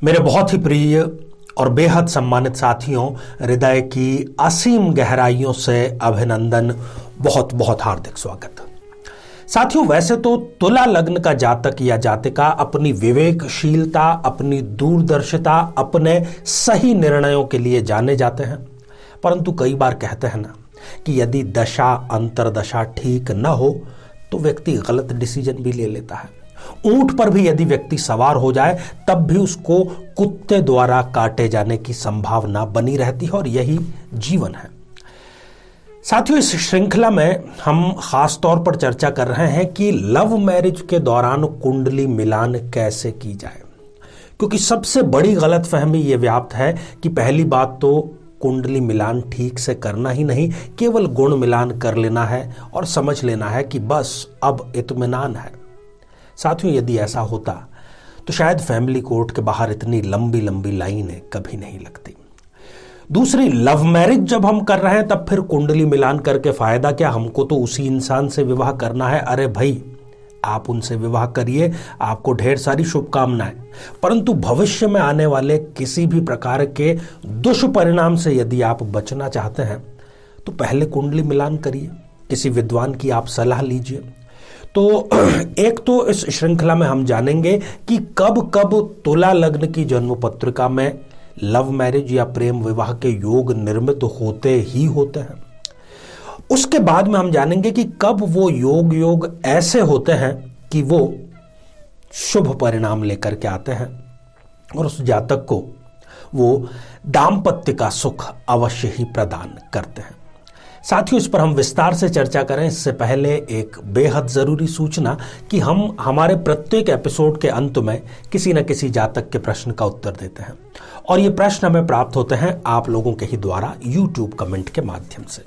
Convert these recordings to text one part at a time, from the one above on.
मेरे बहुत ही प्रिय और बेहद सम्मानित साथियों, हृदय की असीम गहराइयों से अभिनंदन, बहुत बहुत हार्दिक स्वागत। साथियों, वैसे तो तुला लग्न का जातक या जातिका अपनी विवेकशीलता, अपनी दूरदर्शिता, अपने सही निर्णयों के लिए जाने जाते हैं, परंतु कई बार कहते हैं ना कि यदि दशा अंतरदशा ठीक न हो तो व्यक्ति गलत डिसीजन भी ले लेता है। ऊंट पर भी यदि व्यक्ति सवार हो जाए तब भी उसको कुत्ते द्वारा काटे जाने की संभावना बनी रहती है, और यही जीवन है। साथियों, इस श्रृंखला में हम खास तौर पर चर्चा कर रहे हैं कि लव मैरिज के दौरान कुंडली मिलान कैसे की जाए, क्योंकि सबसे बड़ी गलतफहमी ये व्याप्त है कि पहली बात तो कुंडली मिलान ठीक से करना ही नहीं, केवल गुण मिलान कर लेना है और समझ लेना है कि बस अब इत्मीनान है। साथियों, यदि ऐसा होता तो शायद फैमिली कोर्ट के बाहर इतनी लंबी लंबी लाइनें कभी नहीं लगती। दूसरी, लव मैरिज जब हम कर रहे हैं तब फिर कुंडली मिलान करके फायदा क्या? हमको तो उसी इंसान से विवाह करना है। अरे भाई, आप उनसे विवाह करिए, आपको ढेर सारी शुभकामनाएं, परंतु भविष्य में आने वाले किसी भी प्रकार के दुष्परिणाम से यदि आप बचना चाहते हैं तो पहले कुंडली मिलान करिए, किसी विद्वान की आप सलाह लीजिए। तो एक तो इस श्रृंखला में हम जानेंगे कि कब कब तुला लग्न की जन्म पत्रिका में लव मैरिज या प्रेम विवाह के योग निर्मित होते ही होते हैं। उसके बाद में हम जानेंगे कि कब वो योग ऐसे होते हैं कि वो शुभ परिणाम लेकर के आते हैं और उस जातक को वो दाम्पत्य का सुख अवश्य ही प्रदान करते हैं। साथियों, इस पर हम विस्तार से चर्चा करें इससे पहले एक बेहद जरूरी सूचना कि हम हमारे प्रत्येक एपिसोड के अंत में किसी न किसी जातक के प्रश्न का उत्तर देते हैं, और ये प्रश्न हमें प्राप्त होते हैं आप लोगों के ही द्वारा यूट्यूब कमेंट के माध्यम से।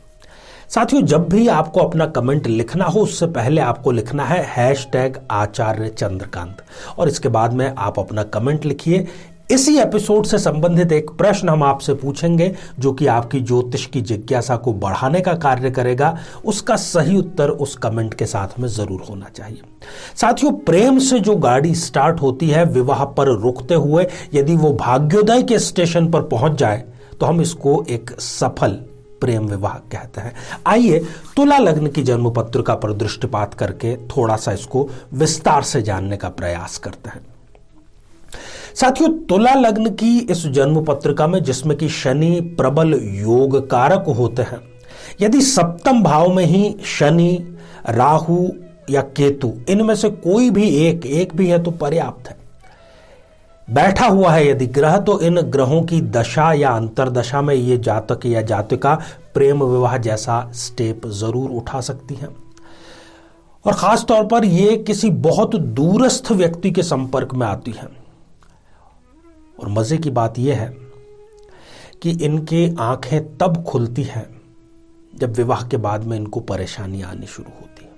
साथियों, जब भी आपको अपना कमेंट लिखना हो उससे पहले आपको लिखना है #आचार्य चंद्रकांत, और इसके बाद में आप अपना कमेंट लिखिए। इसी एपिसोड से संबंधित एक प्रश्न हम आपसे पूछेंगे जो कि आपकी ज्योतिष की जिज्ञासा को बढ़ाने का कार्य करेगा। उसका सही उत्तर उस कमेंट के साथ में जरूर होना चाहिए। साथियों, प्रेम से जो गाड़ी स्टार्ट होती है विवाह पर रुकते हुए यदि वो भाग्योदय के स्टेशन पर पहुंच जाए तो हम इसको एक सफल प्रेम विवाह कहते हैं। आइए तुला लग्न की जन्म पत्रिका पर दृष्टिपात करके थोड़ा सा इसको विस्तार से जानने का प्रयास करते हैं। साथियों, तुला लग्न की इस जन्म पत्रिका में जिसमें कि शनि प्रबल योग कारक होते हैं, यदि सप्तम भाव में ही शनि, राहु या केतु, इनमें से कोई भी एक भी है तो पर्याप्त है। बैठा हुआ है यदि ग्रह, तो इन ग्रहों की दशा या अंतरदशा में ये जातक या जातिका प्रेम विवाह जैसा स्टेप जरूर उठा सकती हैं, और खास तौर पर ये किसी बहुत दूरस्थ व्यक्ति के संपर्क में आती हैं। और मजे की बात यह है कि इनकी आंखें तब खुलती हैं जब विवाह के बाद में इनको परेशानियां आनी शुरू होती हैं,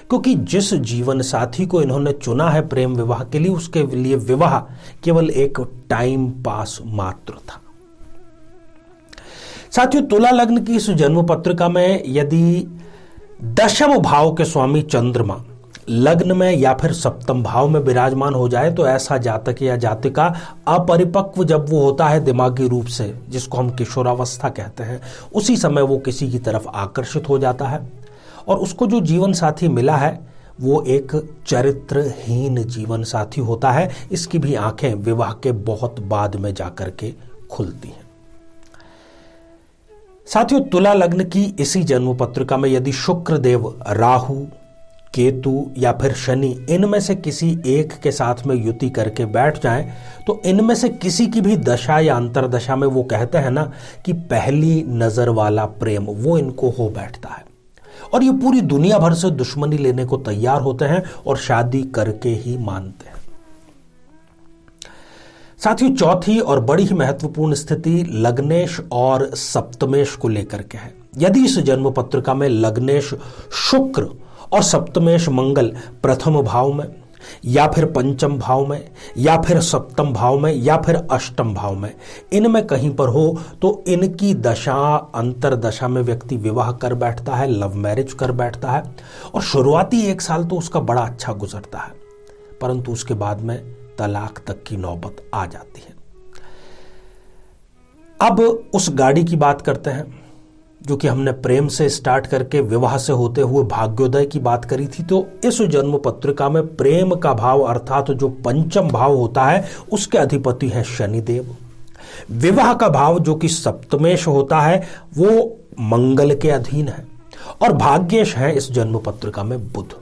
क्योंकि जिस जीवन साथी को इन्होंने चुना है प्रेम विवाह के लिए, उसके लिए विवाह केवल एक टाइम पास मात्र था। साथियों, तुला लग्न की इस जन्म पत्रिका में यदि दशम भाव के स्वामी चंद्रमा लग्न में या फिर सप्तम भाव में विराजमान हो जाए तो ऐसा जातक या जातिका अपरिपक्व जब वो होता है दिमागी रूप से, जिसको हम किशोरावस्था कहते हैं, उसी समय वो किसी की तरफ आकर्षित हो जाता है, और उसको जो जीवन साथी मिला है वो एक चरित्रहीन जीवन साथी होता है। इसकी भी आंखें विवाह के बहुत बाद में जाकर के खुलती हैं। साथियों, तुला लग्न की इसी जन्म पत्रिका में यदि शुक्र देव, राहु, केतु या फिर शनि इनमें से किसी एक के साथ में युति करके बैठ जाएं तो इनमें से किसी की भी दशा या अंतरदशा में वो कहते हैं ना कि पहली नजर वाला प्रेम वो इनको हो बैठता है, और ये पूरी दुनिया भर से दुश्मनी लेने को तैयार होते हैं और शादी करके ही मानते हैं। साथियों, चौथी और बड़ी ही महत्वपूर्ण स्थिति लग्नेश और सप्तमेश को लेकर के है। यदि इस जन्म पत्रिका में लग्नेश शुक्र और सप्तमेश मंगल प्रथम भाव में या फिर पंचम भाव में या फिर सप्तम भाव में या फिर अष्टम भाव में, इनमें कहीं पर हो तो इनकी दशा अंतरदशा में व्यक्ति विवाह कर बैठता है, लव मैरिज कर बैठता है, और शुरुआती 1 साल तो उसका बड़ा अच्छा गुजरता है, परंतु उसके बाद में तलाक तक की नौबत आ जाती है। अब उस गाड़ी की बात करते हैं जो कि हमने प्रेम से स्टार्ट करके विवाह से होते हुए भाग्योदय की बात करी थी। तो इस जन्म पत्रिका में प्रेम का भाव अर्थात जो पंचम भाव होता है उसके अधिपति हैं शनिदेव। विवाह का भाव जो कि सप्तमेश होता है वो मंगल के अधीन है और भाग्येश है इस जन्म पत्रिका में बुध।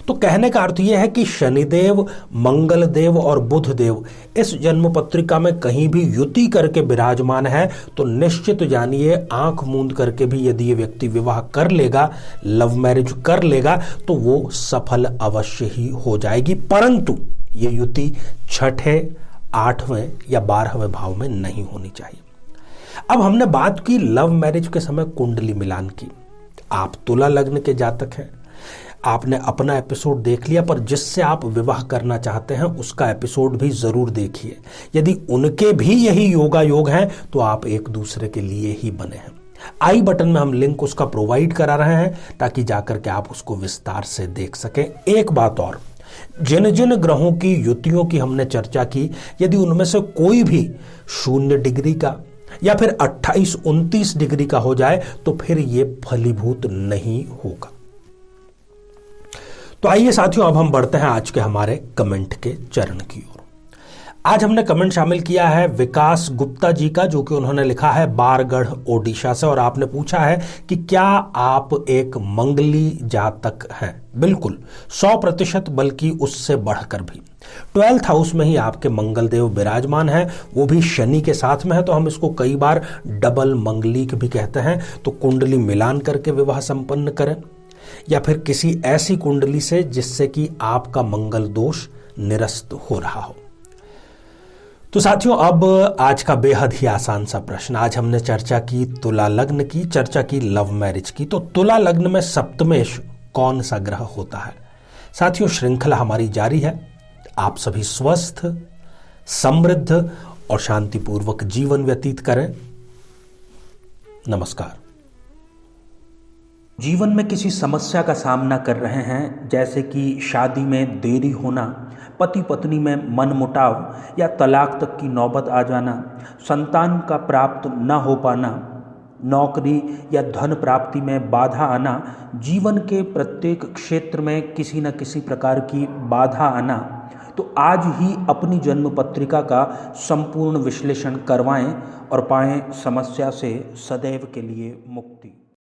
तो कहने का अर्थ यह है कि शनिदेव, मंगल देव और बुध देव इस जन्म पत्रिका में कहीं भी युति करके विराजमान है तो निश्चित जानिए आंख मूंद करके भी यदि ये व्यक्ति विवाह कर लेगा, लव मैरिज कर लेगा तो वो सफल अवश्य ही हो जाएगी। परंतु ये युति छठे, 8वें या 12वें भाव में नहीं होनी चाहिए। अब हमने बात की लव मैरिज के समय कुंडली मिलान की। आप तुला लग्न के जातक हैं, आपने अपना एपिसोड देख लिया, पर जिससे आप विवाह करना चाहते हैं उसका एपिसोड भी जरूर देखिए। यदि उनके भी यही योगा योग हैं तो आप एक दूसरे के लिए ही बने हैं। आई बटन में हम लिंक उसका प्रोवाइड करा रहे हैं ताकि जाकर के आप उसको विस्तार से देख सकें। एक बात और, जिन जिन ग्रहों की युतियों की हमने चर्चा की, यदि उनमें से कोई भी 0 डिग्री का या फिर 28-29 डिग्री का हो जाए तो फिर यह फलीभूत नहीं होगा। तो आइए साथियों, अब हम बढ़ते हैं आज के हमारे कमेंट के चरण की ओर। आज हमने कमेंट शामिल किया है विकास गुप्ता जी का, जो कि उन्होंने लिखा है बारगढ़ ओडिशा से, और आपने पूछा है कि क्या आप एक मंगली जातक हैं। बिल्कुल 100%, बल्कि उससे बढ़कर भी। 12th हाउस में ही आपके मंगल देव विराजमान है, वो भी शनि के साथ में है, तो हम इसको कई बार डबल मंगलिक भी कहते हैं। तो कुंडली मिलान करके विवाह संपन्न करें या फिर किसी ऐसी कुंडली से जिससे कि आपका मंगल दोष निरस्त हो रहा हो। तो साथियों, अब आज का बेहद ही आसान सा प्रश्न। आज हमने चर्चा की तुला लग्न की, चर्चा की लव मैरिज की। तो तुला लग्न में सप्तमेश कौन सा ग्रह होता है? साथियों, श्रृंखला हमारी जारी है। आप सभी स्वस्थ, समृद्ध और शांतिपूर्वक जीवन व्यतीत करें। नमस्कार। जीवन में किसी समस्या का सामना कर रहे हैं, जैसे कि शादी में देरी होना, पति पत्नी में मनमुटाव या तलाक तक की नौबत आ जाना, संतान का प्राप्त न हो पाना, नौकरी या धन प्राप्ति में बाधा आना, जीवन के प्रत्येक क्षेत्र में किसी न किसी प्रकार की बाधा आना, तो आज ही अपनी जन्म पत्रिका का संपूर्ण विश्लेषण करवाएं और पाएं समस्या से सदैव के लिए मुक्ति।